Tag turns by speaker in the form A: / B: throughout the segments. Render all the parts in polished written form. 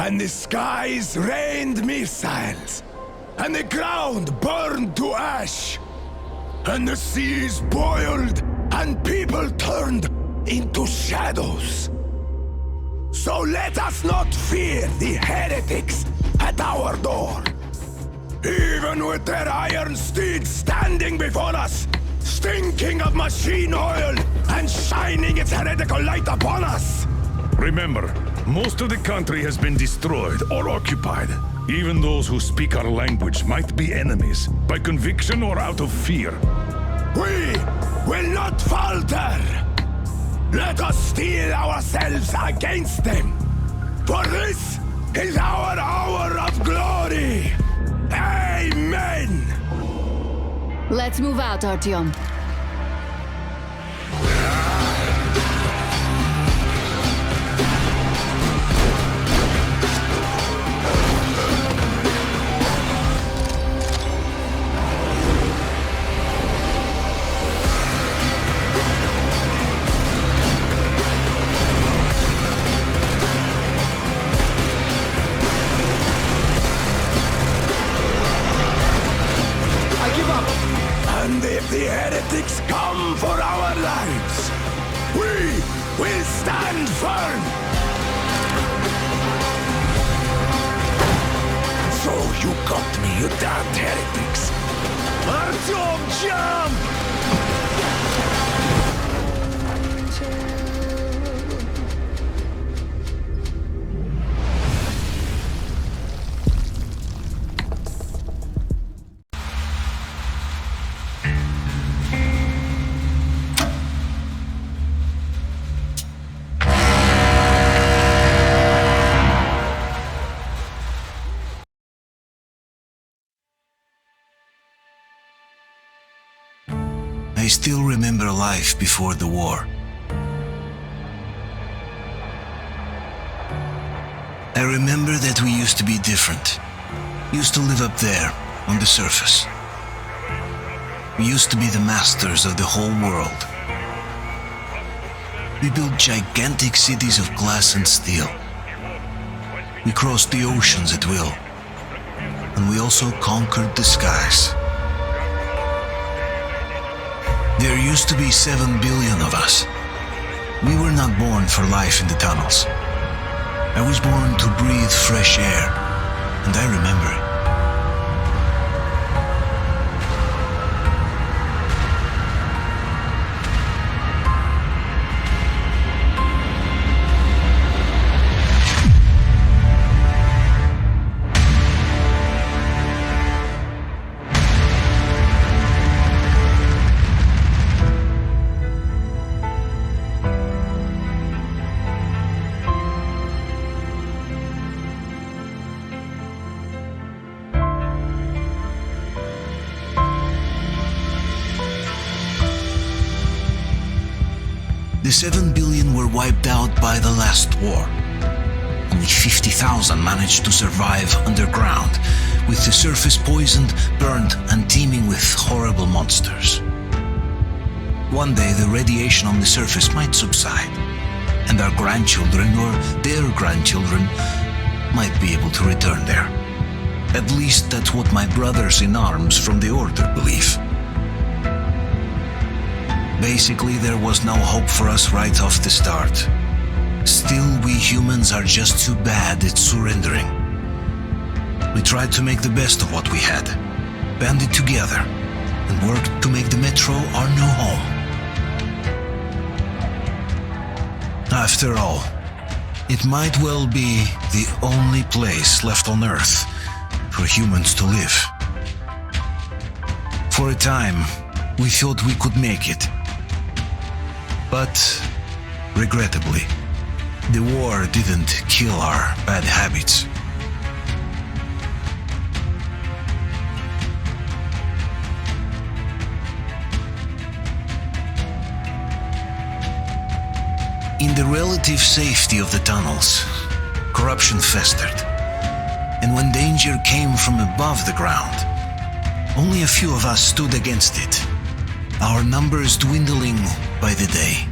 A: and the skies rained missiles, and the ground burned to ash, and the seas boiled, and people turned into shadows. So let us not fear the heretics at our door. Even with their iron steeds standing before us, stinking of machine oil and shining its heretical light upon us.
B: Remember, most of the country has been destroyed or occupied. Even those who speak our language might be enemies, by conviction or out of fear.
A: We will not falter. Let us steel ourselves against them. For this is our hour of glory. Amen!
C: Let's move out, Artyom.
A: And if the heretics come for our lives, we will stand firm! So you got me, you damned heretics! Artyom, jump!
D: I still remember life before the war. I remember that we used to be different. Used to live up there, on the surface. We used to be the masters of the whole world. We built gigantic cities of glass and steel. We crossed the oceans at will. And we also conquered the skies. There used to be 7 billion of us. We were not born for life in the tunnels. I was born to breathe fresh air, and I remember it. The 7 billion were wiped out by the last war. Only 50,000 managed to survive underground, with the surface poisoned, burned, and teeming with horrible monsters. One day the radiation on the surface might subside, and our grandchildren or their grandchildren might be able to return there. At least that's what my brothers in arms from the Order believe. Basically, there was no hope for us right off the start. Still, we humans are just too bad at surrendering. We tried to make the best of what we had, banded together, and worked to make the Metro our new home. After all, it might well be the only place left on Earth for humans to live. For a time, we thought we could make it. But, regrettably, the war didn't kill our bad habits. In the relative safety of the tunnels, corruption festered. And when danger came from above the ground, only a few of us stood against it, our numbers dwindling by the day.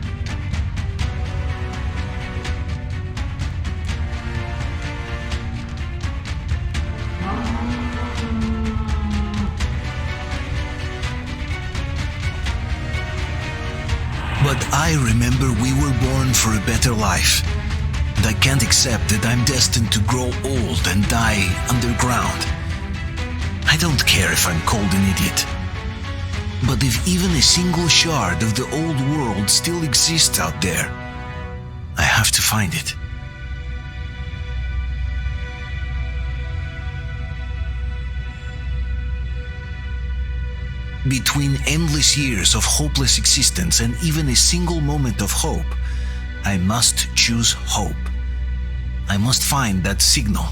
D: I remember we were born for a better life, and I can't accept that I'm destined to grow old and die underground. I don't care if I'm called an idiot. But if even a single shard of the old world still exists out there, I have to find it. Between endless years of hopeless existence and even a single moment of hope, I must choose hope. I must find that signal.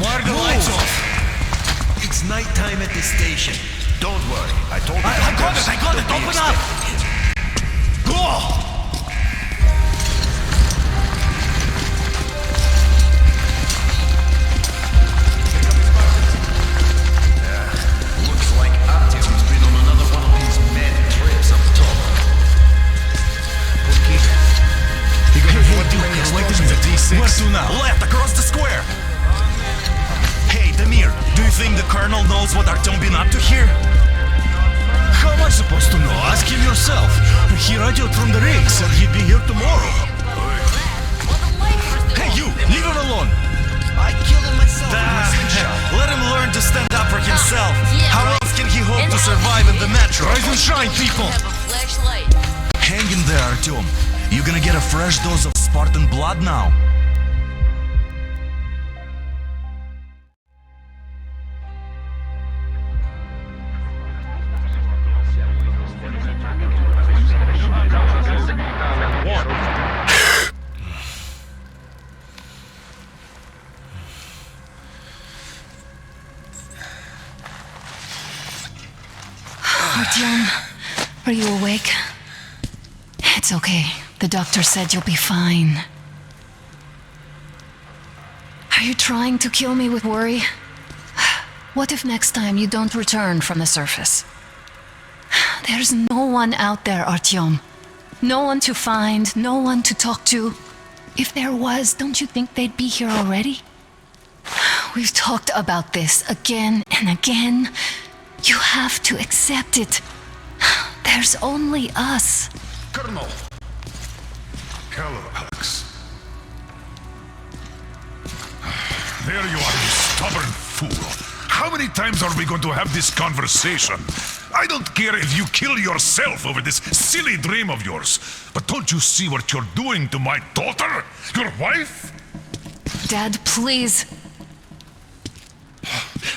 E: Why are the lights off?
F: It's nighttime at the station. Don't worry, I told you.
E: I got it! Open up! Go!
F: Looks like Artyom's been on another one of these mad trips up top. Okay.
E: Wait a minute, D6. Where to now?
F: Left, across the square. Hey, Damir, do you think the Colonel knows what Artyom been up to here?
E: How am I supposed to know? Ask him yourself. He radioed from the ring, said he'd be here tomorrow. Hey, you! Leave him alone!
F: I killed him myself with my slingshot.
E: Let him learn to stand up for himself. How else can he hope to survive in the metro? Rise and shine, people!
F: Hang in there, Artyom. You gonna get a fresh dose of Spartan blood now.
C: Artyom, are you awake? It's okay. The doctor said you'll be fine. Are you trying to kill me with worry? What if next time you don't return from the surface? There's no one out there, Artyom. No one to find, no one to talk to. If there was, don't you think they'd be here already? We've talked about this again and again. You have to accept it. There's only us.
B: Colonel! Hello, Alex. There you are, you stubborn fool. How many times are we going to have this conversation? I don't care if you kill yourself over this silly dream of yours, but don't you see what you're doing to my daughter? Your wife?
C: Dad, please.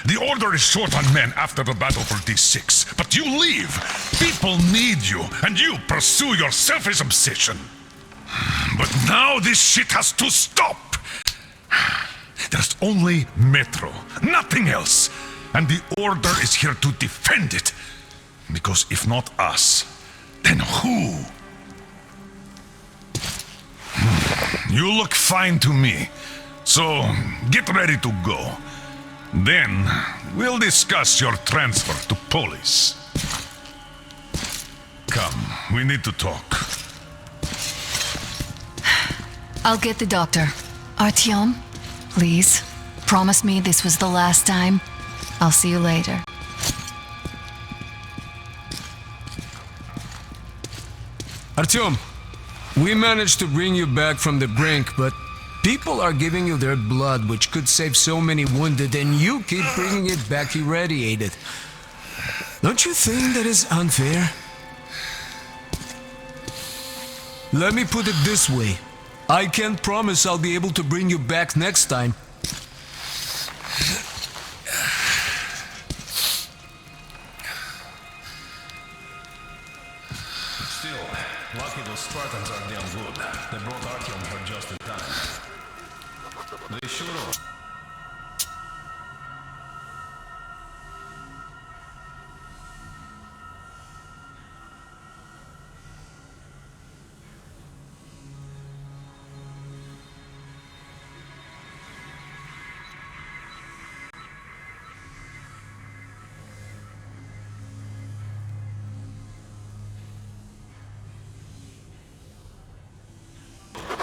B: The Order is short on men after the battle for D6, but you leave. People need you, and you pursue your selfish obsession. But now this shit has to stop. There's only Metro, nothing else. And the Order is here to defend it. Because if not us, then who? You look fine to me. So get ready to go. Then we'll discuss your transfer to police. Come, we need to talk.
C: I'll get the doctor. Artyom, please, promise me this was the last time. I'll see you later.
G: Artyom, we managed to bring you back from the brink, but people are giving you their blood, which could save so many wounded, and you keep bringing it back irradiated. Don't you think that is unfair? Let me put it this way. I can't promise I'll be able to bring you back next time.
F: Still, lucky those Spartans are damn good. They brought Artyom here just in time. They sure are.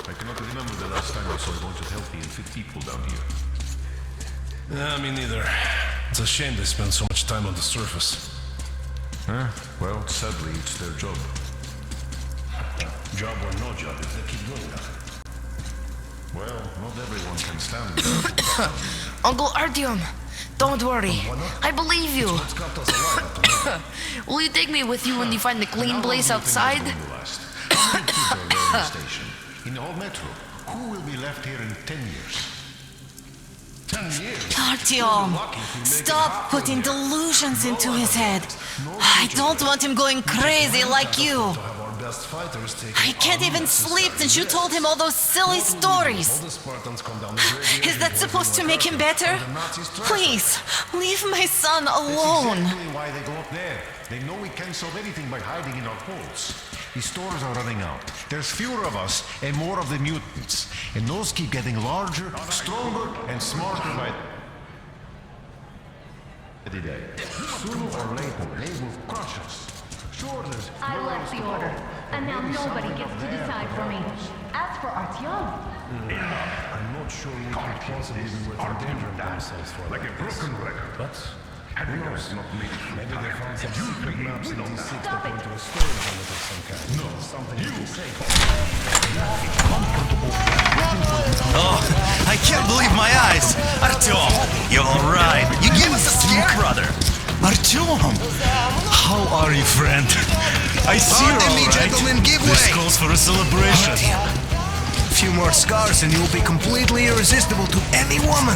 H: I cannot remember the last time I saw a bunch of healthy and fit people down here.
E: Yeah, me neither. It's a shame they spend so much time on the surface.
H: Well, sadly, it's their job. Job or no job, if they keep doing that. Well, not everyone can stand it.
I: Uncle Artyom, don't worry. I believe you.
H: What's kept us alive up to now?
I: Will you take me with you when you find the clean place outside?
H: Station. In the whole metro, who will be left here in 10 years? 10 years?
J: Artyom, stop putting delusions into his head. I don't want him going crazy like you.
F: best fighters take.
J: I can't even sleep since you told him all those silly stories.
F: All the Spartans come down the graveyard.
J: Is that supposed to make him better? Please, leave my son alone.
H: That's exactly why they go up there. They know we can't solve anything by hiding in our holes. These stores are running out. There's fewer of us and more of the mutants. And those keep getting larger, stronger, and smarter by the day. Sooner or later, they will crush us. Sure, there's
K: I left the order, and now nobody gets to decide for me. As for Artyom,
F: I'm not sure we could possibly be worth endangering themselves for
B: Like a broken record.
F: But
B: Who knows? Not me.
F: maybe they found some secret maps in D6 that
K: Stop
F: point
K: it.
F: to a storage unit of some kind. No, something to be safe.
E: Oh, I can't believe my eyes! Artyom, you're alright. You gave us a scare, brother. Artyom, how are you, friend? I see you're
D: Pardon me,
E: alright.
D: gentlemen, give
E: This
D: way.
E: calls for a celebration.
D: A few more scars and you'll be completely irresistible to any woman.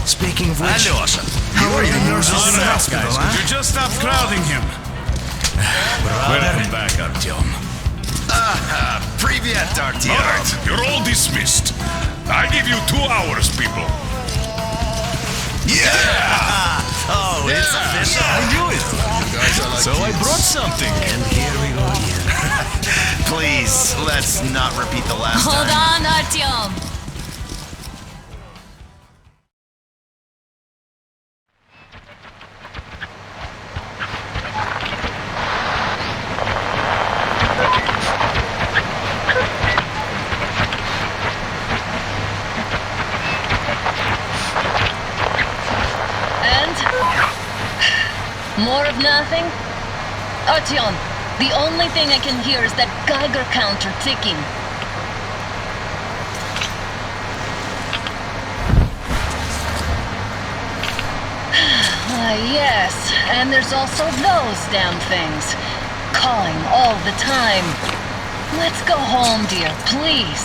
D: Speaking of which,
E: Alyosha,
D: how are the nurses
E: all
D: in the
E: set,
D: hospital,
E: guys.
D: huh?
E: Could you just stop crowding him? Welcome back, Artyom. Привет, Artyom.
B: Alright, you're all dismissed. I give you 2 hours, people.
E: Yeah! Oh, it's official. I knew it. So I brought something.
D: And here we go again.
E: Please, let's not repeat the last
J: Hold
E: time.
J: on, Artyom.
C: And? More of nothing? Artyom, the only thing I can hear is that Geiger counter ticking. Yes, and there's also those damn things. Calling all the time. Let's go home, dear, please.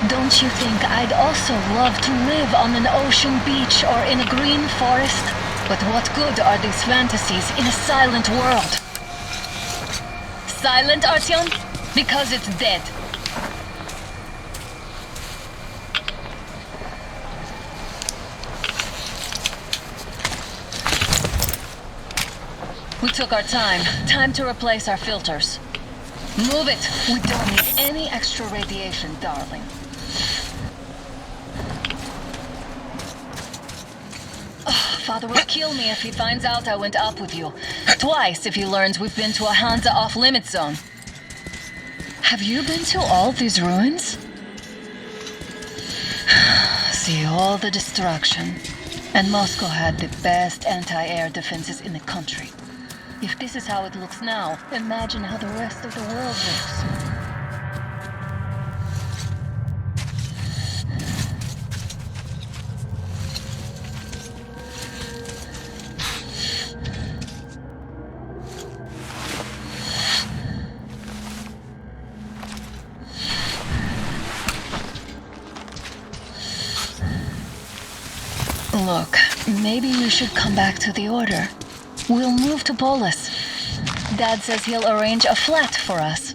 C: Don't you think I'd also love to live on an ocean beach or in a green forest? But what good are these fantasies in a silent world? Silent, Artyom? Because it's dead. We took our time. Time to replace our filters. Move it! We don't need any extra radiation, darling. Father will kill me if he finds out I went up with you. Twice if he learns we've been to a Hansa off-limit zone. Have you been to all these ruins? See all the destruction. And Moscow had the best anti-air defenses in the country. If this is how it looks now, imagine how the rest of the world looks. Look, maybe you should come back to the Order. We'll move to Polis. Dad says he'll arrange a flat for us.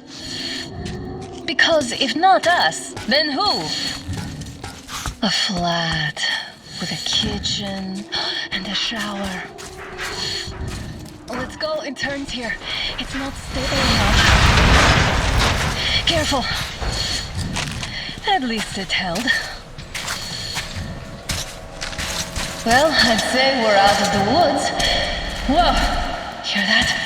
C: Because if not us, then who? A flat with a kitchen and a shower. Let's go, it turns here. It's not stable enough. Careful. At least it held. Well, I'd say we're out of the woods. Whoa! Hear that?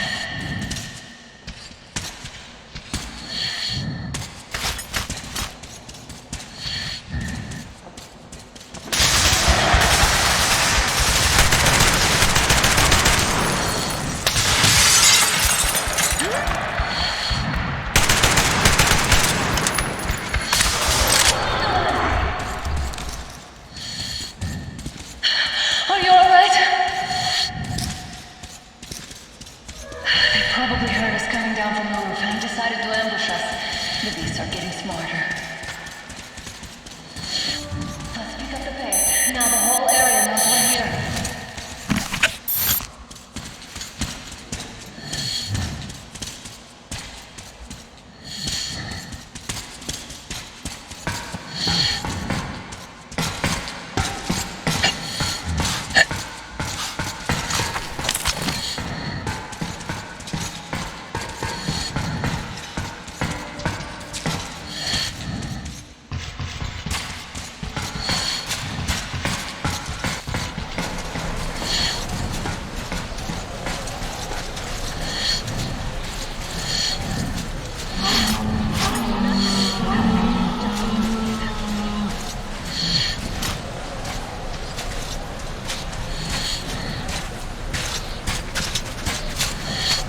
C: Are you all right?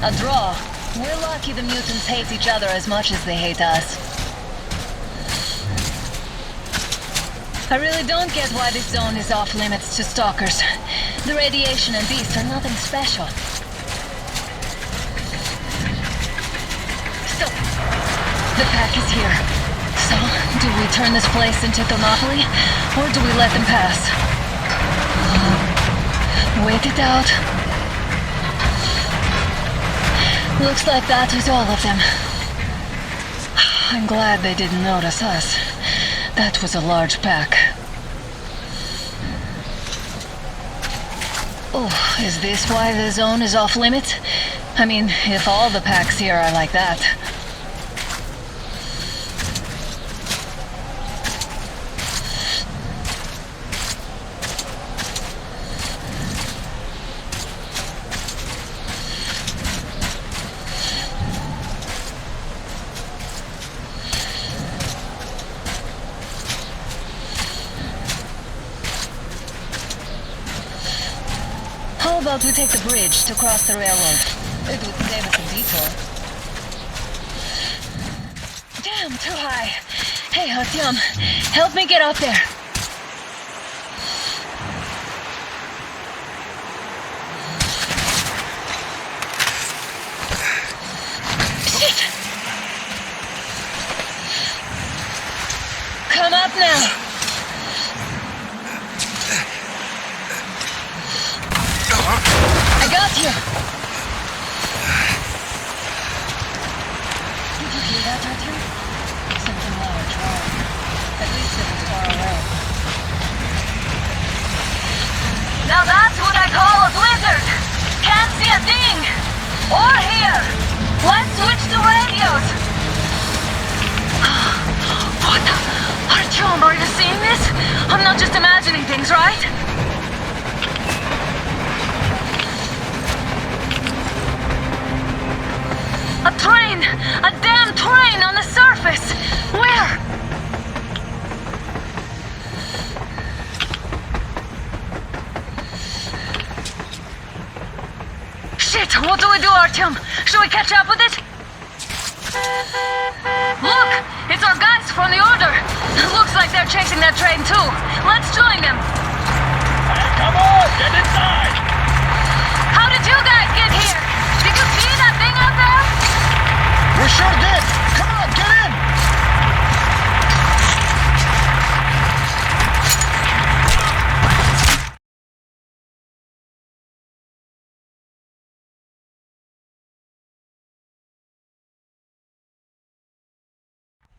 C: A draw. We're lucky the mutants hate each other as much as they hate us. I really don't get why this zone is off limits to stalkers. The radiation and beasts are nothing special. So, the pack is here. So, do we turn this place into Thermopylae, or do we let them pass? Wait it out. Looks like that was all of them. I'm glad they didn't notice us. That was a large pack. Oh, is this why the zone is off limits? I mean, if all the packs here are like that. How about we take the bridge to cross the railroad? It would save us a detour. Damn, too high. Hey, Artyom, help me get up there. Shit! Come up now. I got you! Did you hear that, Artyom? Something large roaring. At least it was far away. Now that's what I call a blizzard! Can't see a thing! Or hear! Let's switch to radios! What the? Artyom, are you seeing this? I'm not just imagining things, right? A train! A damn train on the surface! Where? Shit! What do we do, Artyom? Should we catch up with it? Look! It's our guys from the Order! Looks like they're chasing that train too. Let's join them!
L: Hey, come on! Get inside!
C: How did you guys get here? Did you see that thing out there?
L: We sure did! Come on, get in!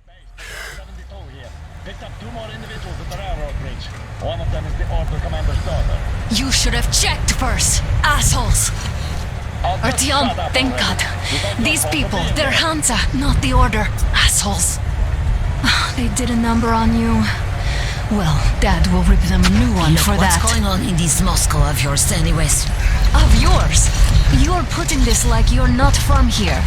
L: Base 72 here. Picked up 2 more individuals at the railroad bridge. One of them is the Order Commander's daughter.
C: You should have checked first, assholes! Artyom, thank God. These people, they're Hansa, not the Order. Assholes. They did a number on you. Well, Dad will rip them a new one for that.
I: What's going on in this Moscow of yours anyways?
C: Of yours? You're putting this like you're not from here.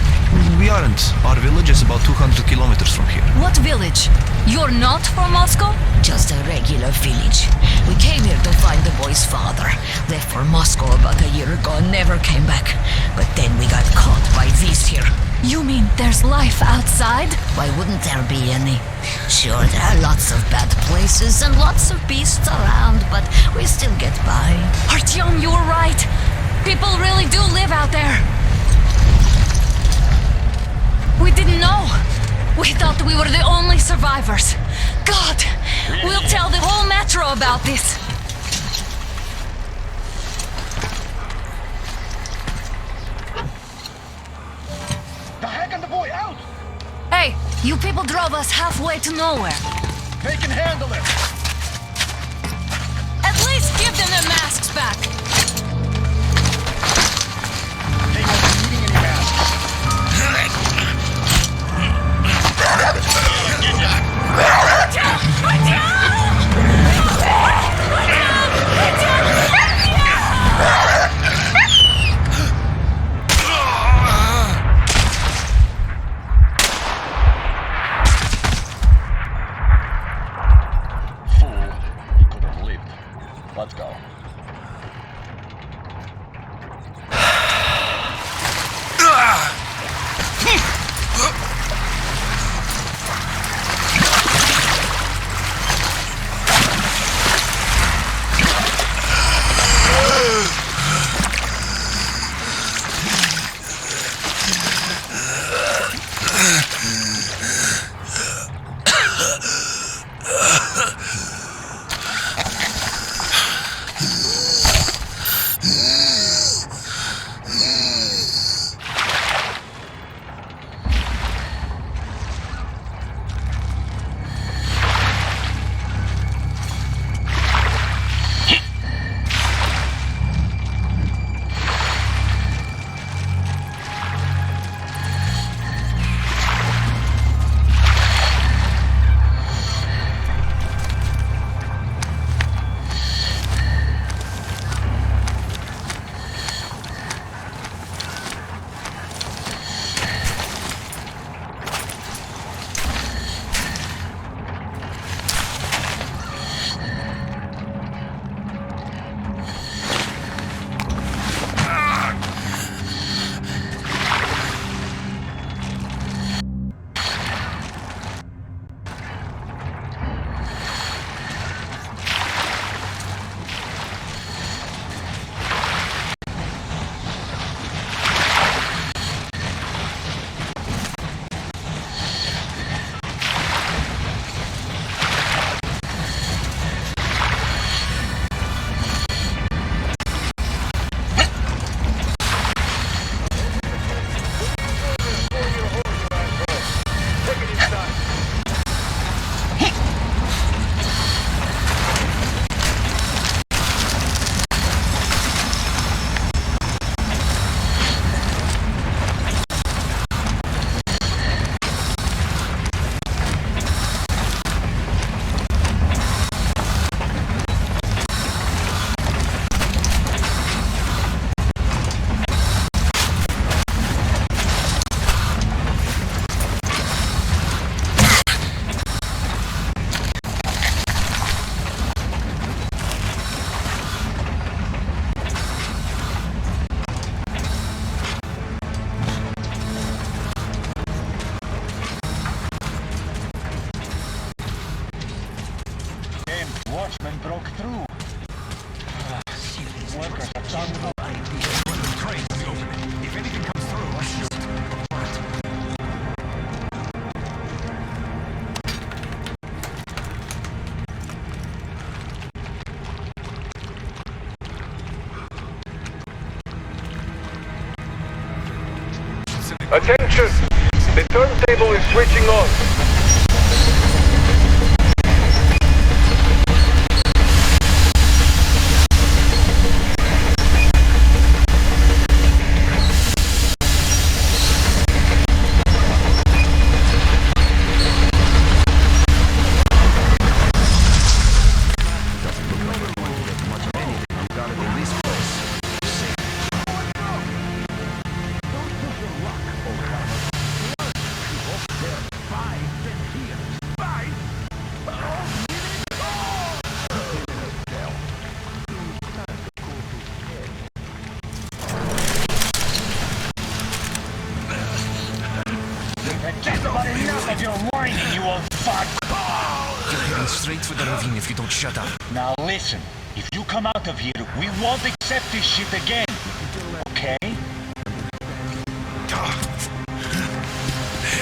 D: We aren't. Our village is about 200 kilometers from here.
C: What village? You're not from Moscow?
I: Just a regular village. We came here to find the boy's father. Left for Moscow about a year ago and never came back. But then we got caught by these here.
C: You mean there's life outside?
I: Why wouldn't there be any? Sure, there are lots of bad places and lots of beasts around, but we still get by.
C: Artyom, you were right. People really do live out there. We didn't know. We thought we were the only survivors. God, we'll tell the whole metro about this.
L: The heck and the boy out!
C: Hey, you people drove us halfway to nowhere.
L: They can handle it!
C: At least give them their masks back.
L: They won't be needing any masks. Fool. He could have lived. Let's go. Watchman broke through. Workers have done no idea. The train to open it. If anything comes through, I shoot.
M: Attention! The turntable is switching on.
L: Enough of your whining, you old fuck!
E: You're heading straight for the ravine if you don't shut up.
L: Now listen, if you come out of here, we won't accept this shit again. Okay?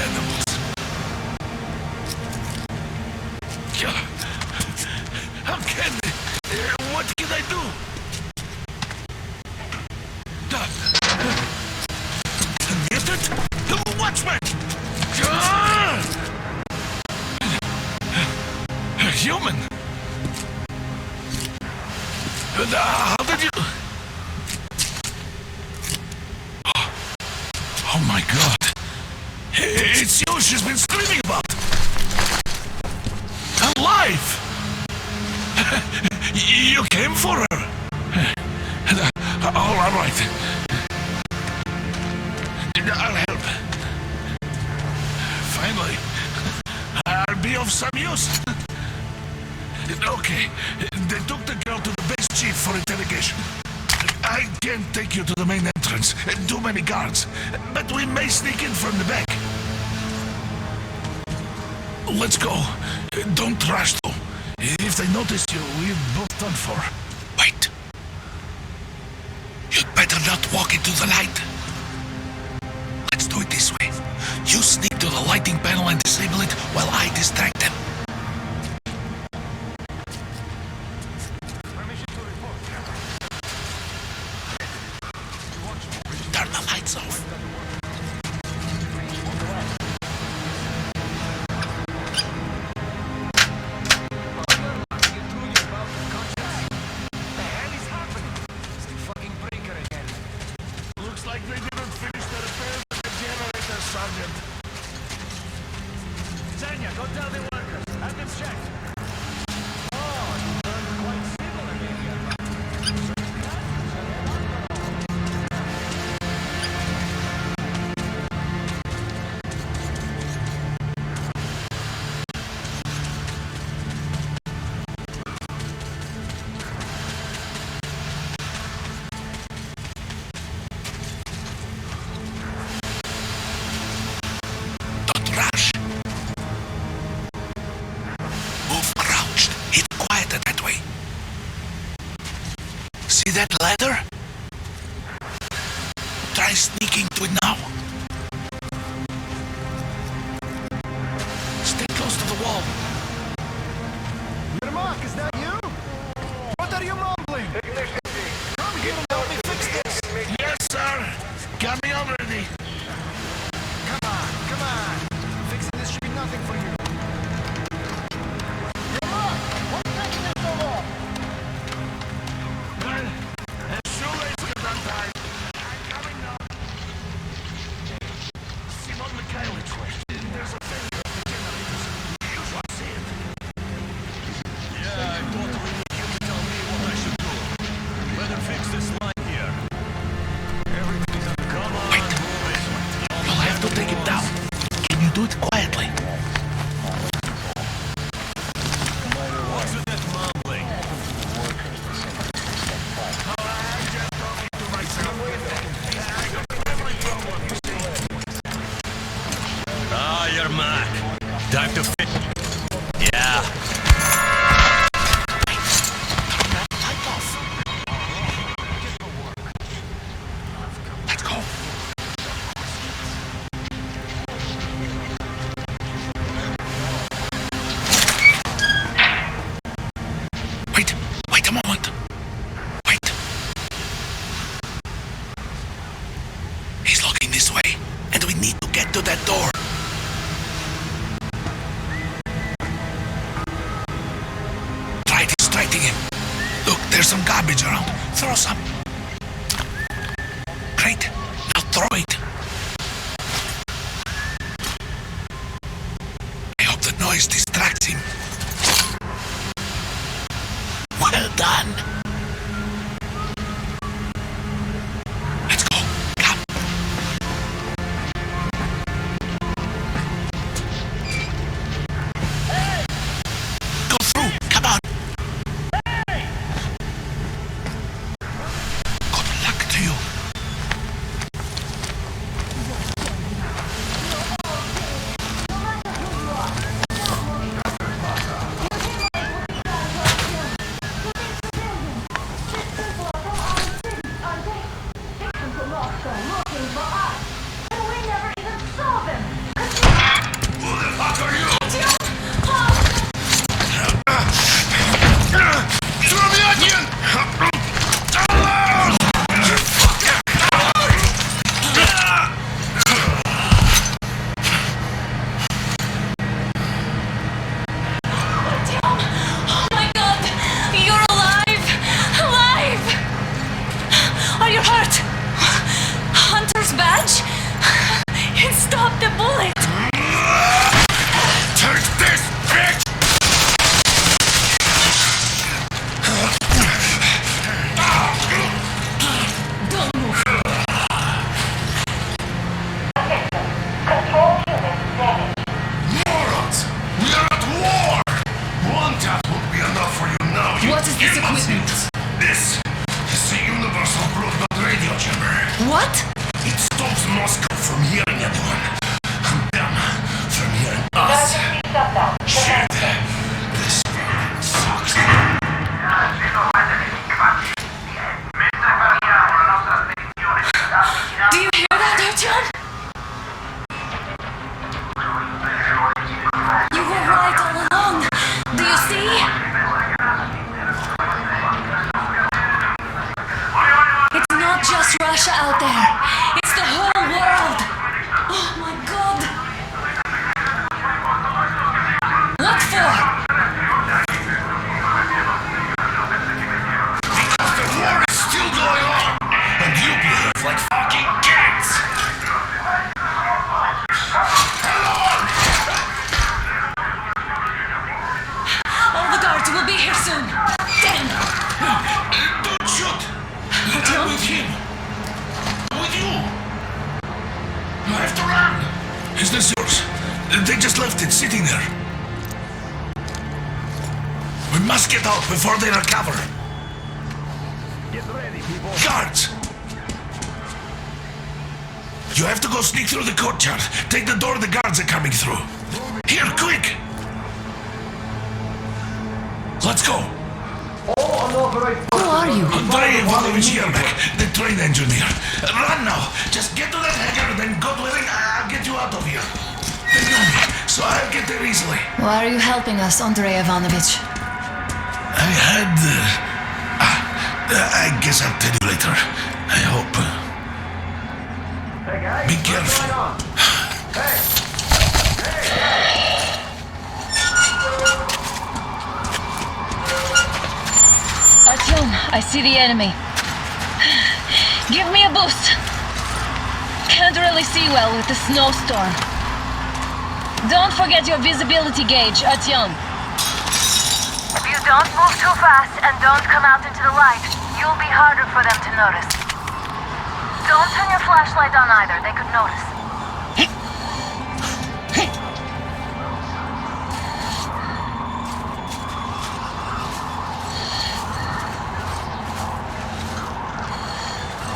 B: Animals. How can they? What can I do? Mutant? Watchman! Human? How did you... Oh my god. It's you she's been screaming about. Alive! You came for her. All right. I'll help. Finally, I'll be of some use. Okay, they took the girl to the base chief for interrogation. I can't take you to the main entrance. Too many guards. But we may sneak in from the back. Let's go. Don't rush though. If they notice you, we're both done for. Wait. You'd better not walk into the light. Let's do it this way. You sneak to the lighting panel and disable it while I distract them.
D: See that ladder? Try sneaking to it now. Stay close to the wall.
H: Yermak, is that you? What are you mumbling? Come here and help me fix this.
A: Yes, sir. Got me already.
H: Come on. Fixing this should be nothing for you. Yermak, what's taking you so long?
A: Well, shoelace got untied. I'm coming now. Simon Mikhailich, there's a failure of the generators. You should see it.
F: Yeah, I totally need you to tell me what I should do. Better fix this line here. Everything's under come on, move it.
D: You'll have to take it down. Can you do it quietly?
F: What's with that mumbling? Ah, you're Mac. Time to fix. Yeah.
D: Let's go. Wait a moment. Wait. He's looking this way, and we need to get to that door. Try distracting him. Look, there's some garbage around. Throw some. Great. Now throw it. I hope the noise distracts him. Well done. Let's go. Come. Go through. Come on. Good luck to you.
J: Oh my god! You're alive! Alive! Are you hurt? Hunter's badge? It stopped the bullet!
A: Take this, bitch!
J: Don't move!
A: Morons! We are at war! One tap won't be enough for you now.
C: What is this equipment?
A: This is the universal broadband radio jammer.
C: What?
A: It stops Moscow from hearing anyone. And them from hearing us. Shit. This sucks.
J: Do you hear that, Artyom? You were right all along. Do you see? It's not just Russia out there. It's the whole world. Oh my god. What for?
A: Because the war is still going on. And you behave like fucking kids.
J: All the guards will be here soon. Damn.
A: Don't shoot.
J: Artyom?
A: With him. With you. You have to run. Is this yours? They just left it sitting there. We must get out before they recover.
F: Get ready, people.
A: Guards! You have to go sneak through the courtyard. Take the door the guards are coming through. Here, quick! Let's go.
M: All unauthorized
C: Who are you?
B: Andrei Ivanovich Yermak, the train engineer. Run now! Just get to that hangar, then God willing, I'll get you out of here. They know me, so I'll get there easily.
C: Why are you helping us, Andrei Ivanovich?
B: I had... I guess I'll tell you later. I hope.
M: Hey guys,
B: Be
M: what's
B: careful.
M: going on? Hey!
J: Artyom, I see the enemy. Give me a boost. Can't really see well with the snowstorm. Don't forget your visibility gauge, Artyom.
K: If you don't move too fast and don't come out into the light, you'll be harder for them to notice. Don't turn your flashlight on either, they could notice.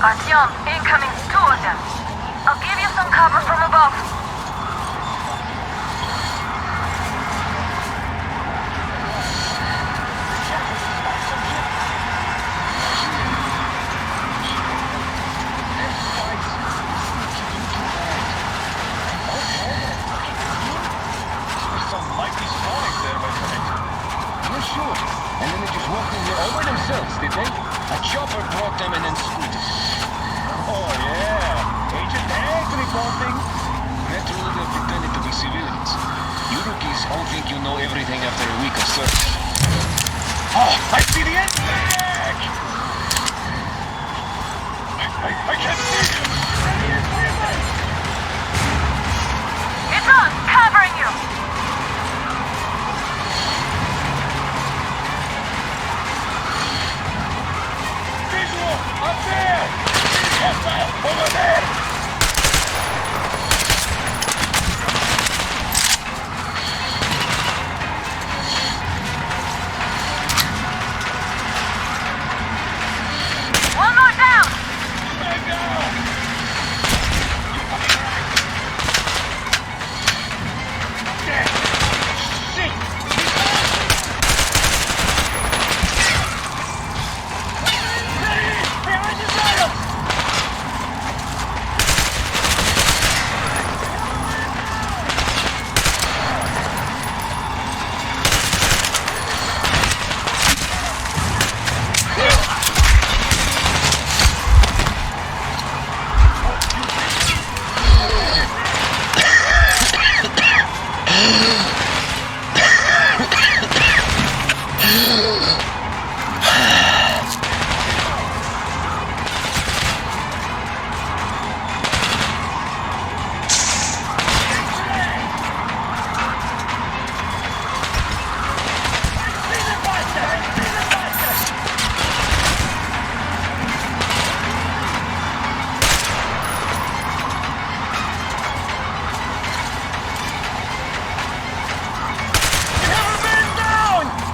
K: Artyom, incoming, 2 of them. I'll give you some cover from above.
L: Some mighty sonic there, my friend. You're sure? And then they just walked in here all by themselves, did they? A chopper brought them and then scooted. Oh yeah, Agent Egg reporting. Naturally, they're pretending to be civilians. You rookies all think you know everything after a week of service. Oh, I see the end! I can't see him!
K: It's on, covering you!
L: Visual! Up there! Hostile! Over there!
K: One more down!
L: Stand down! Shit! Behind the dial!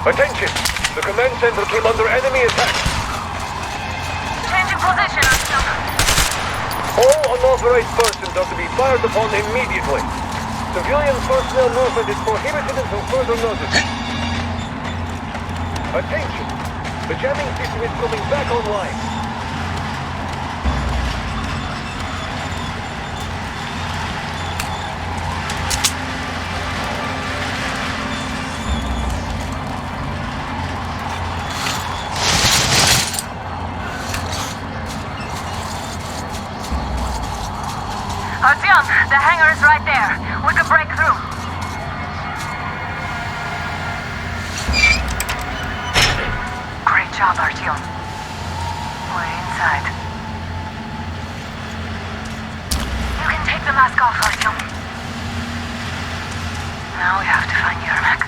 M: Attention! The command center came under enemy attack.
K: Changing position, Artyom.
M: All unauthorized persons are to be fired upon immediately. Civilian personnel movement is prohibited until further notice. Attention! The jamming system is coming back online.
K: Artyom, the hangar is right there. We could break through. Great job, Artyom. We're inside. You can take the mask off, Artyom. Now we have to find Yermak.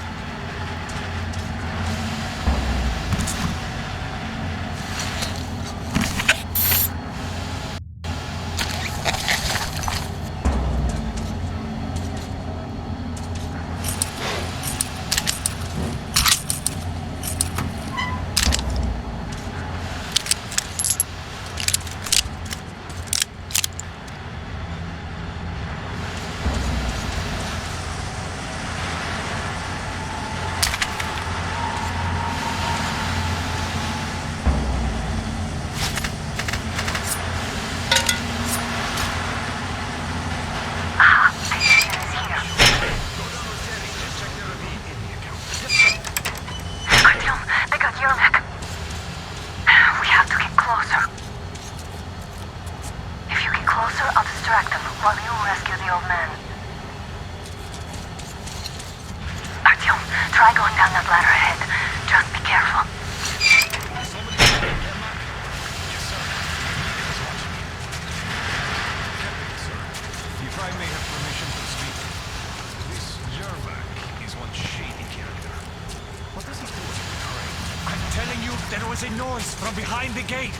F: There was a noise from behind the gate.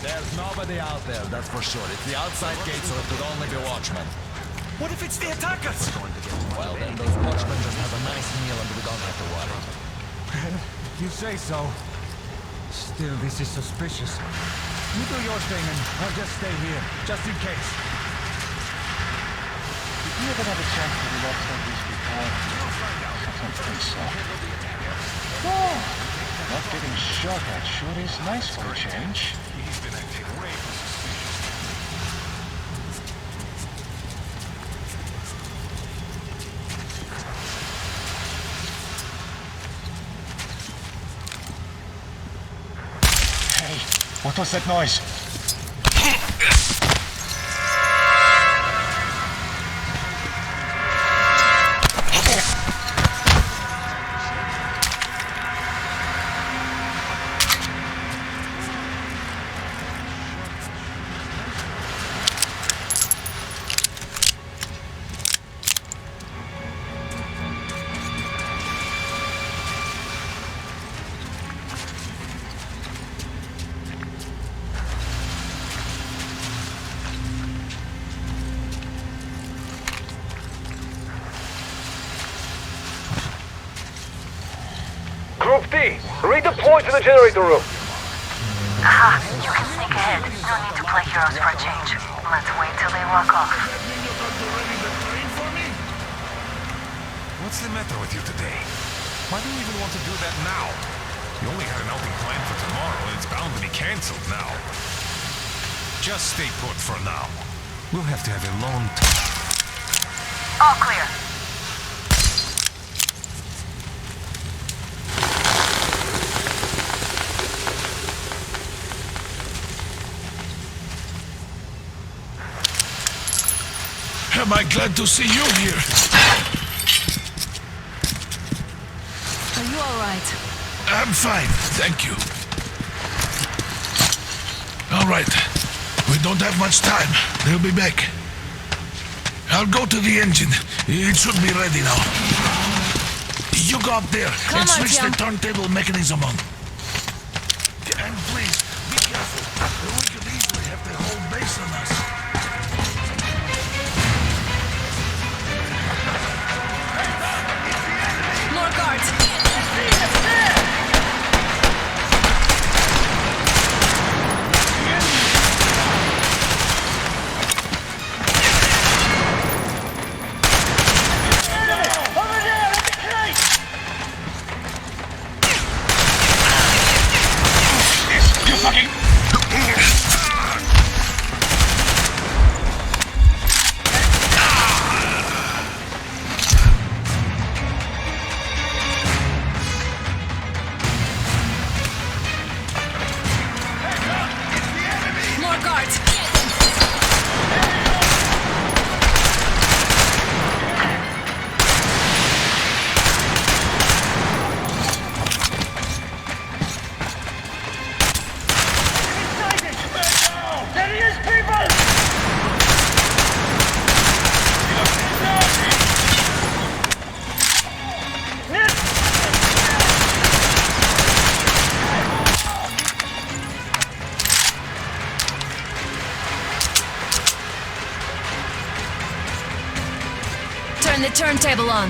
L: There's nobody out there, that's for sure. It's the outside gate, so it could only be watchmen.
F: What if it's the attackers?
L: Well, then those watchmen just have a nice meal and we don't have to worry.
F: You say so. Still, this is suspicious. You do your thing and I'll just stay here, just in case.
L: Did you ever have a chance to relax like this before? I don't think so. Oh, not getting shot at sure is nice for a change.
F: He's been acting way too suspicious.
L: Hey, what was that noise?
M: Group D, redeploy to the generator room.
K: Aha, you can sneak ahead. No need to play heroes for a change. Let's wait till they walk off.
B: What's the matter with you today? Why do you even want to do that now? You only had an outing planned for tomorrow, and it's bound to be cancelled now. Just stay put for now. We'll have to have a long talk.
K: All clear.
A: Am I glad to see you here?
C: Are you alright?
A: I'm fine, thank you. All right. We don't have much time. They'll be back. I'll go to the engine. It should be ready now. You go up there and switch the turntable mechanism on. And please, be careful. We could easily have the whole base on us.
C: More guards! More guards!
M: There he is, people!
C: Turn the turntable on.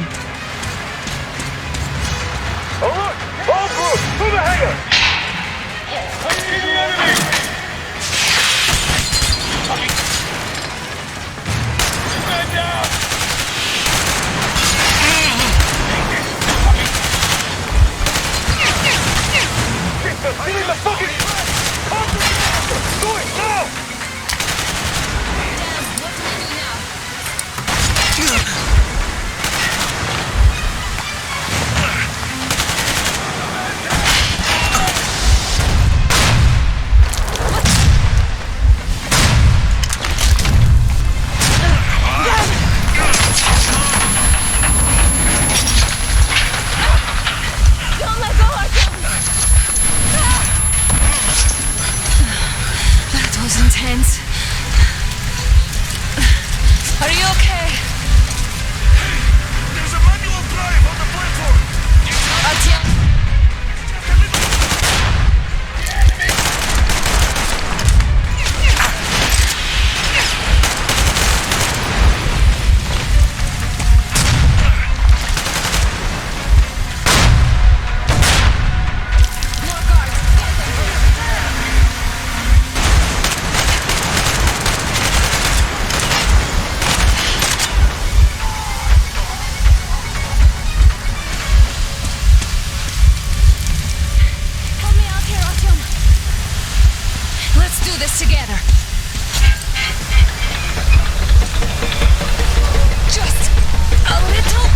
M: Alert! All groups, to the hangar! I see the enemy! Man down! They're stealing the fucking... Do it now!
C: What can I do now? Don't let go, Artyom! That was intense. Are you okay?
A: There's a manual drive on the platform.
C: Artyom? this together. Just a little.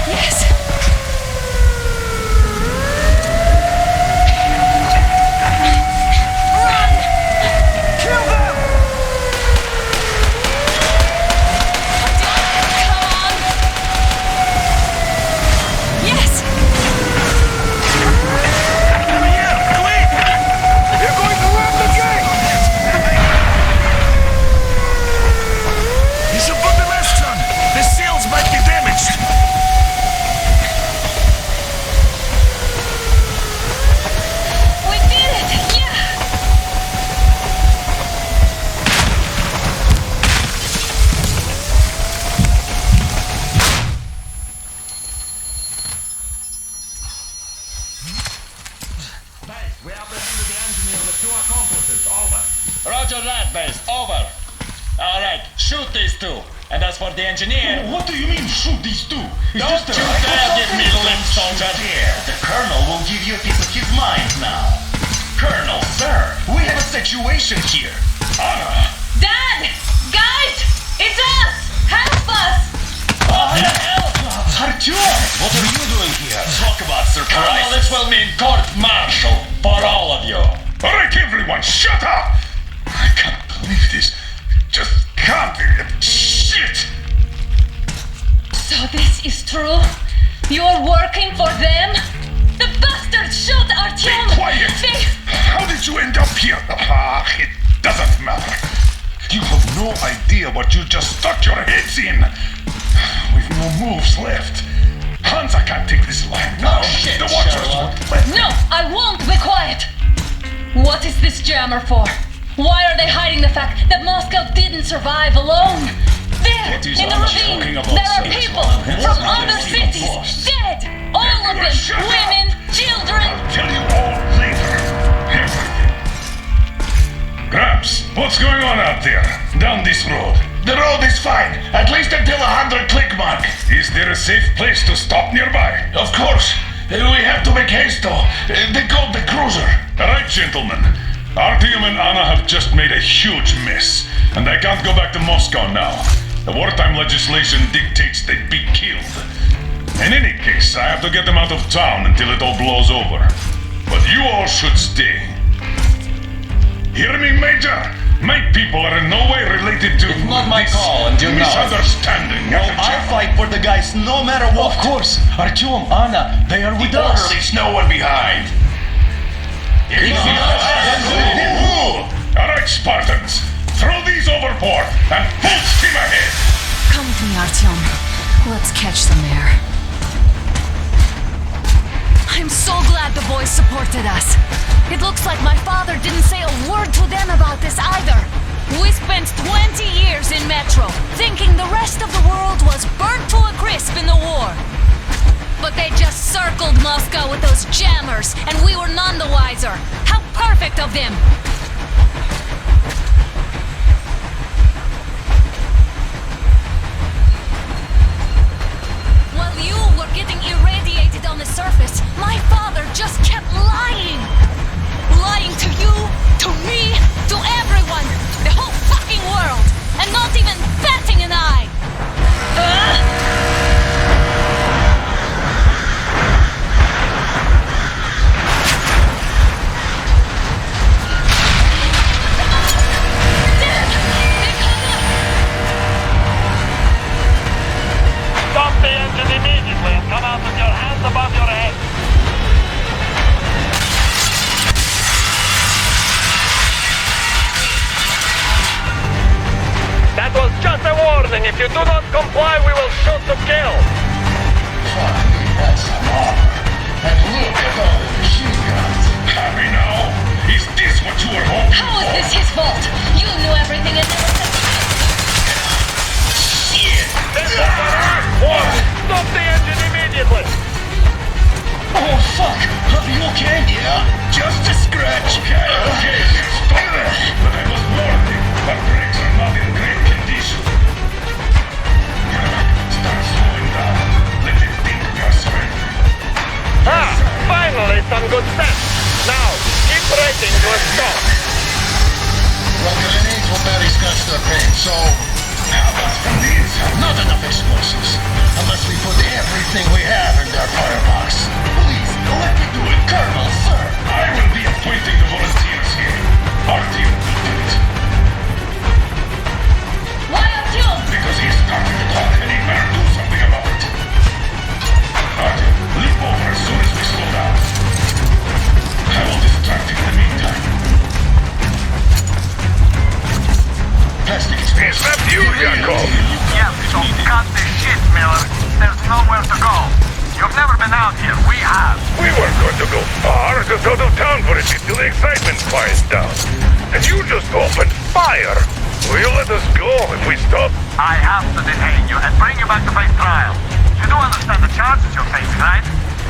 C: Yes. Run! Kill them! Come on! Yes!
M: You're going to rob the gate!
B: You should put the mask on. The seals might be damaged.
J: We did it! Yeah!
F: We apprehended the engineer with 2 accomplices. Over. Roger that, base. Over. All right, shoot these 2. And as for the engineer...
B: What do you mean, shoot these 2?
F: Don't you dare give me lip, soldier!
E: The Colonel will give you a piece of his mind now. Colonel, sir, we have a situation here.
B: Anna!
J: Dad! Guys! It's us! Help us!
F: What the hell?
E: Artyom, what are you doing here? Talk about
F: Colonel,
E: surprise.
F: this will mean court-martial for all of you.
B: All right, everyone, shut up! I can't believe this. Just can't. Shit!
J: So this is true? You're working for them? The bastards shot Artyom!
B: Quiet!
J: They...
B: How did you end up here? It doesn't matter. You have no idea what you just stuck your heads in. We've no moves left. Hansa can't take this line down.
F: shit,
B: The Watchers
F: Sherlock.
B: won't let
J: No, I won't be quiet! What is this jammer for? Why are they hiding the fact that Moscow didn't survive alone? There,
E: What is
J: in the
E: Anna
J: ravine,
E: talking about,
J: there are
E: sir?
J: people
E: It's
J: from
E: not
J: other
E: a
J: cities,
E: boss.
J: dead! All of them,
B: Shut up!
J: women, children!
B: I'll tell you all later. Everything. Gramps, what's going on out there? Down this road? The road is fine, at least until 100 click mark. Is there a safe place to stop nearby? Of course. We have to make haste though. They called the cruiser. All right, gentlemen. Artyom and Anna have just made a huge mess, and they can't go back to Moscow now. The wartime legislation dictates they be killed. In any case, I have to get them out of town until it all blows over. But you all should stay. Hear me, Major? My people are in no way related to
E: It's not my
B: this
E: call, and you know it.
B: misunderstanding.
E: Well, I'll fight for the guys no matter what. Of course. Artyom, Anna, they are with us.
B: Leaves no one behind. All right, Spartans, throw these overboard and full steam ahead.
C: Come with me, Artyom. Let's catch them there. I'm so glad the boys supported us. It looks like my father didn't say a word to them about this either. We spent 20 years in Metro, thinking the rest of the world was burnt to a crisp in the war. But they just circled Moscow with those jammers, and we were none the wiser. How perfect of them! While you were getting irradiated on the surface, my father just kept lying. Lying to you, to me, to everyone, the whole fucking world, and not even batting an eye.
M: Stop the engine immediately and come out with your hands above your head. That was just a warning. If you do not comply, we will shoot to kill.
B: That's some armor. And look at all the machine guns. Happy now? Is this what you were hoping
J: How is
B: for?
J: this his fault? You knew everything and never said
M: This is stop the engine immediately.
E: Oh, fuck. Are you okay?
B: Yeah, just a scratch. Okay, stop there. But I must warn you, our brakes are not in great condition. Start slowing down. Let it think we are surrendering.
M: Ah,
L: their pain, so... How about from the inside? Not enough explosives. Unless we put everything we have in their firebox.
B: Please, let me do it.
L: Colonel, sir!
B: I will be appointing the volunteers here. Artyom will do it.
J: Why Artyom?
B: Because he's starting to talk and he better do something about it. Artyom, leap over as soon as we slow down. I will distract him in the meantime.
L: Plastic
B: Is that you, Yakov?
M: Yeah, so cut the shit, Miller. There's nowhere to go. You've never been out here. We have.
B: We weren't going to go far, just out of town for a bit till the excitement quiets down. And you just opened fire. Will you let us go if we stop?
M: I have to detain you and bring you back to face trial. You do understand the charges you're facing, right?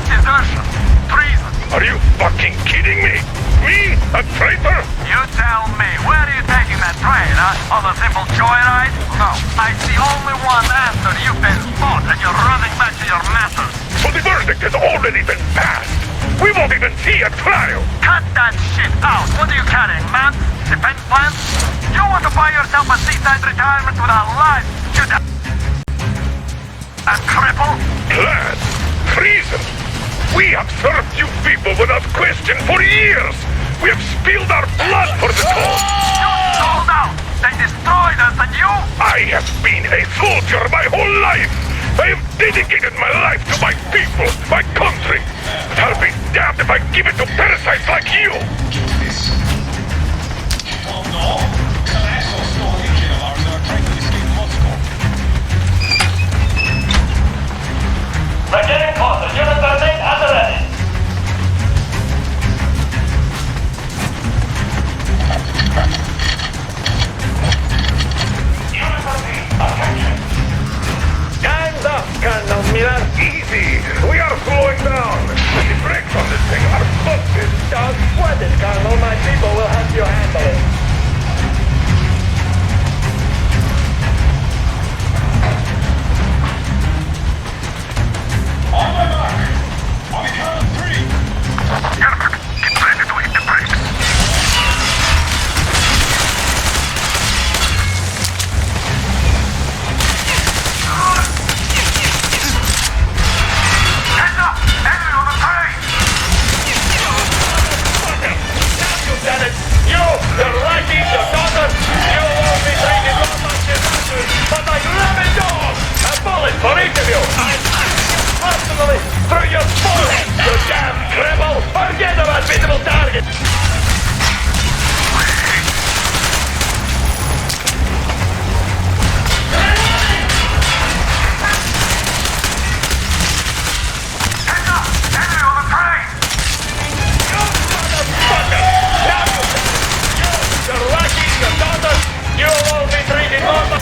M: Desertion. Treason.
B: Are you fucking kidding me? Me? A traitor?
M: You tell me. Where are you taking that train, huh? On a simple joyride? No. I see only one answer. You've been fought and you're running back to your masters.
B: So the verdict has already been passed. We won't even see a trial.
M: Cut that shit out. What are you carrying, man? Defense plans? You want to buy yourself a seaside retirement with a life? A cripple?
B: Plan? Treason? We have served you people without question for years. We have spilled our blood for the cause.
M: You sold out. They destroyed us and you?
B: I have been a soldier my whole life. I have dedicated my life to my people, my country. But I'll be damned if I give it to parasites like you.
L: Oh no! Some assholes stole an engine of ours and are trying to escape Moscow.
M: Lieutenant Carter, unit 13 at the ready.
B: Unit 13, attention.
M: Time's up, Colonel Miller.
B: Easy. We are slowing down. The brakes on this thing are busted.
M: Don't sweat it, Colonel. My people will help you handle it.
L: On my mark! On the count of 3!
B: Get ready to hit the brakes.
M: Heads up! Enemy on the train! Now you've done it! You, the righty, the daughter, you won't be taking robots and masters, but like rabid dogs! A bullet for each of you! Personally, through your forehead, you damn cripple! Forget about visible targets! Heads up! Enemy on the train! You motherfucker! Now you, the Rockies, the daughters, you won't be treated normal!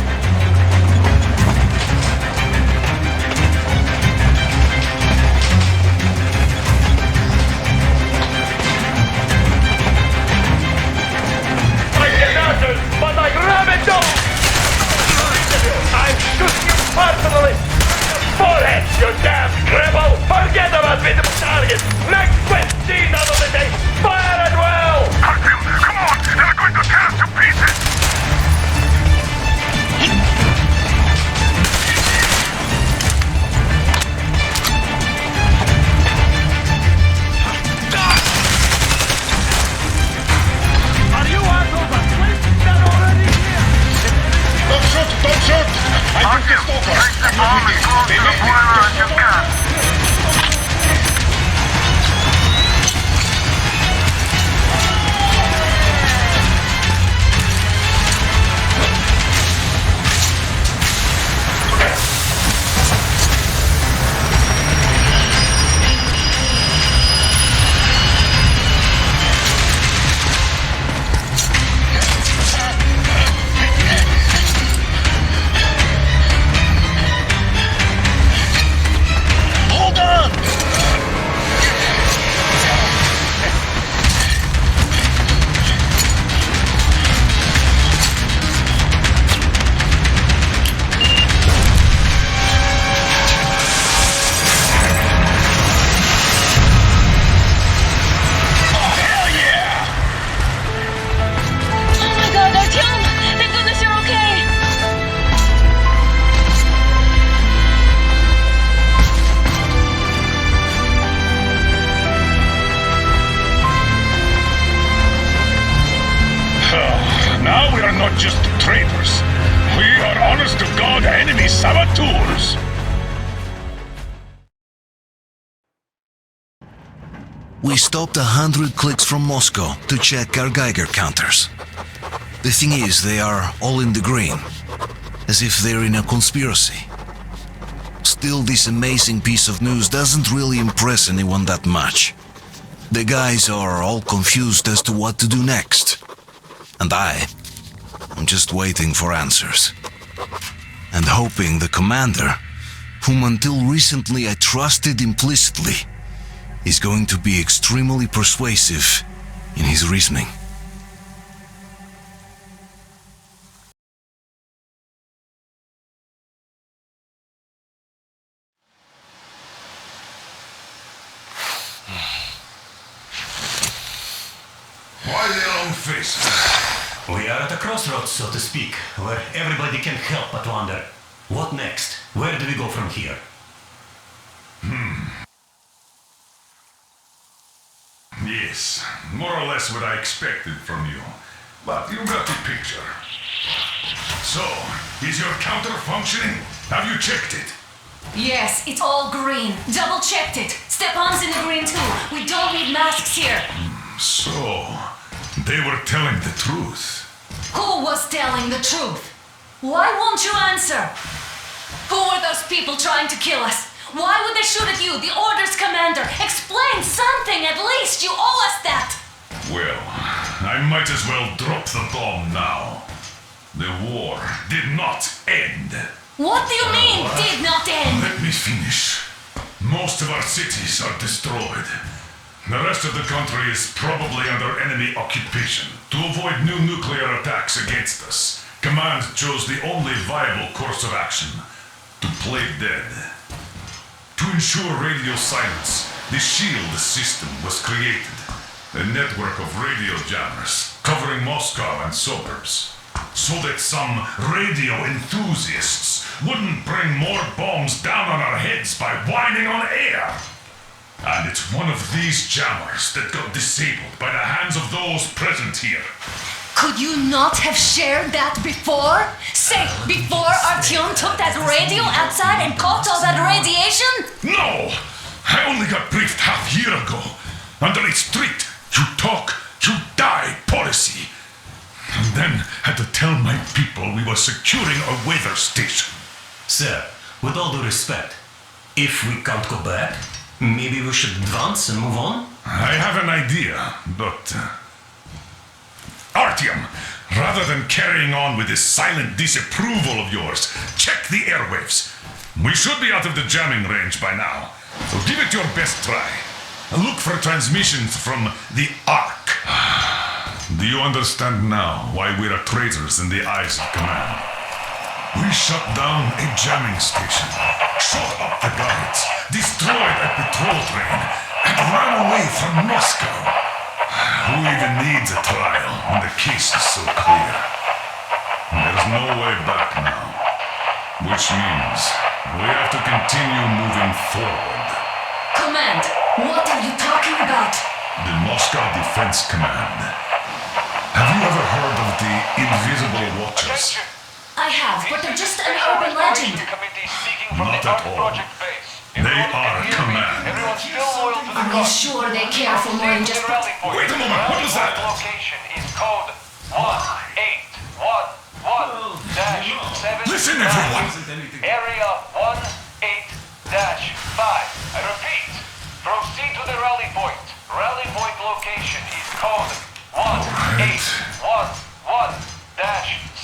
B: not just traitors. We are honest-to-God enemy saboteurs.
D: We stopped 100 clicks from Moscow to check our Geiger counters. The thing is, they are all in the green, as if they're in a conspiracy. Still, this amazing piece of news doesn't really impress anyone that much. The guys are all confused as to what to do next. And I'm just waiting for answers. And hoping the commander, whom until recently I trusted implicitly, is going to be extremely persuasive in his reasoning.
B: Why the long face?
E: We are at a crossroads, so to speak, where everybody can help but wonder, what next? Where do we go from here?
B: Yes, more or less what I expected from you. But you got the picture. So, is your counter functioning? Have you checked it?
C: Yes, it's all green. Double checked it. Stepan's in the green too. We don't need masks here.
B: So, they were telling the truth.
C: Who was telling the truth? Why won't you answer? Who were those people trying to kill us? Why would they shoot at you, the Order's commander? Explain something at least! You owe us that!
B: Well, I might as well drop the bomb now. The war did not end.
C: What do you mean, did not end?
B: Let me finish. Most of our cities are destroyed. The rest of the country is probably under enemy occupation. To avoid new nuclear attacks against us, Command chose the only viable course of action: to play dead. To ensure radio silence, the SHIELD system was created. A network of radio jammers covering Moscow and suburbs. So that some radio enthusiasts wouldn't bring more bombs down on our heads by whining on air. And it's one of these jammers that got disabled by the hands of those present here.
C: Could you not have shared that before? Say, before Artyom took that radio outside and caught all that radiation?
B: No! I only got briefed half year ago. Under a strict, you talk, you die policy. And then had to tell my people we were securing a weather station.
E: Sir, with all due respect, if we can't go back, maybe we should advance and move on?
B: I have an idea, but... Artyom, rather than carrying on with this silent disapproval of yours, check the airwaves. We should be out of the jamming range by now, so give it your best try. Look for transmissions from the Ark. Do you understand now why we are traitors in the eyes of Command? We shut down a jamming station, shot up the guards, destroyed a patrol train, and ran away from Moscow. Who even needs a trial when the case is so clear? There's no way back now, which means we have to continue moving forward.
C: Command, what are you talking about?
B: The Moscow Defense Command. Have you ever heard of the Invisible Watchers?
C: I have, but they're just an urban legend.
B: Not at all. They are Command.
C: Are you sure they care for more than just...
B: Wait a moment, what was that?
L: Location is code 1811-7.
B: Listen, everyone!
L: Area 18-5. I repeat, proceed to the rally point. Rally point location is code 1811-79.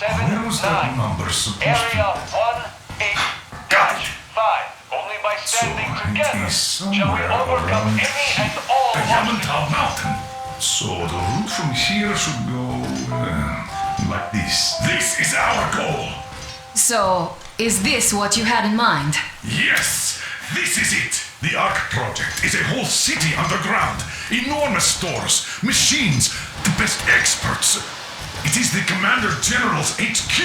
B: Where was that number supposed
L: Area
B: to... Got it!
L: 18-5. Only by standing
B: So it
L: together
B: is
L: shall we
B: somewhere
L: overcome
B: around
L: any and all
B: the
L: obstacles.
B: Yamantau Mountain. So the route from here should go like this. This is our goal.
C: So, is this what you had in mind?
B: Yes, this is it. The Ark project is a whole city underground. Enormous stores, machines, the best experts. It is the Commander General's HQ.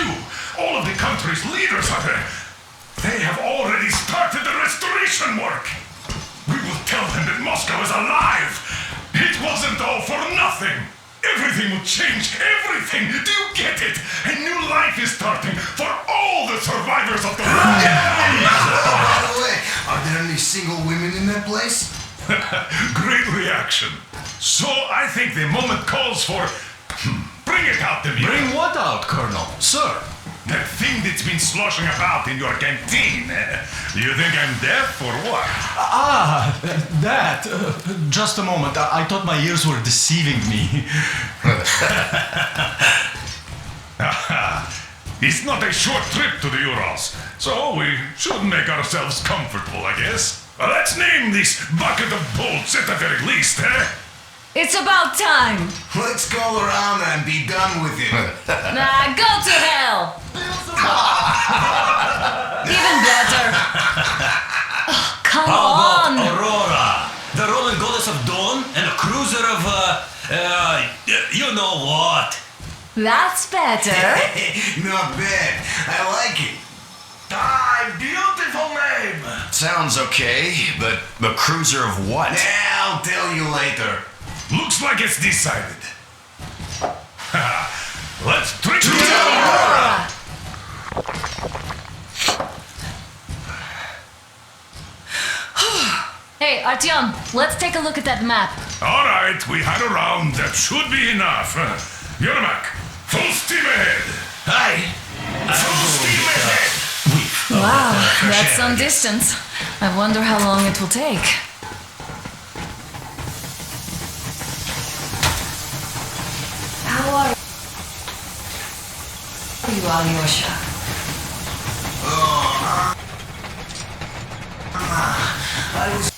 B: All of the country's leaders are there. They have already started the restoration work. We will tell them that Moscow is alive. It wasn't all for nothing. Everything will change. Everything. Do you get it? A new life is starting for all the survivors of the
N: By the way, are there any single women in that place?
B: Great reaction. So I think the moment calls for... Bring it out to me.
E: Bring what out, Colonel? Sir?
B: That thing that's been sloshing about in your canteen. You think I'm deaf or what?
E: That. Just a moment. I thought my ears were deceiving me.
B: It's not a short trip to the Urals, so we should make ourselves comfortable, I guess. Let's name this bucket of bolts at the very least, eh?
J: It's about time.
N: Let's go around and be done with it.
J: Nah, go to hell. Even better. Oh, come on.
E: Aurora, the Roman goddess of dawn, and a cruiser of, you know what?
J: That's better.
N: Not bad. I like it.
B: Beautiful name.
E: Sounds okay, but the cruiser of what?
N: I'll tell you later.
B: Looks like it's decided. Let's drink to
J: Aurora. Hey, Artyom, let's take a look at that map.
B: All right, we had a round. That should be enough. Yermak, full steam ahead.
E: Aye.
B: Full steam ahead.
C: Wow, that's some distance. I wonder how long it will take. How are you, Alyosha?
N: I was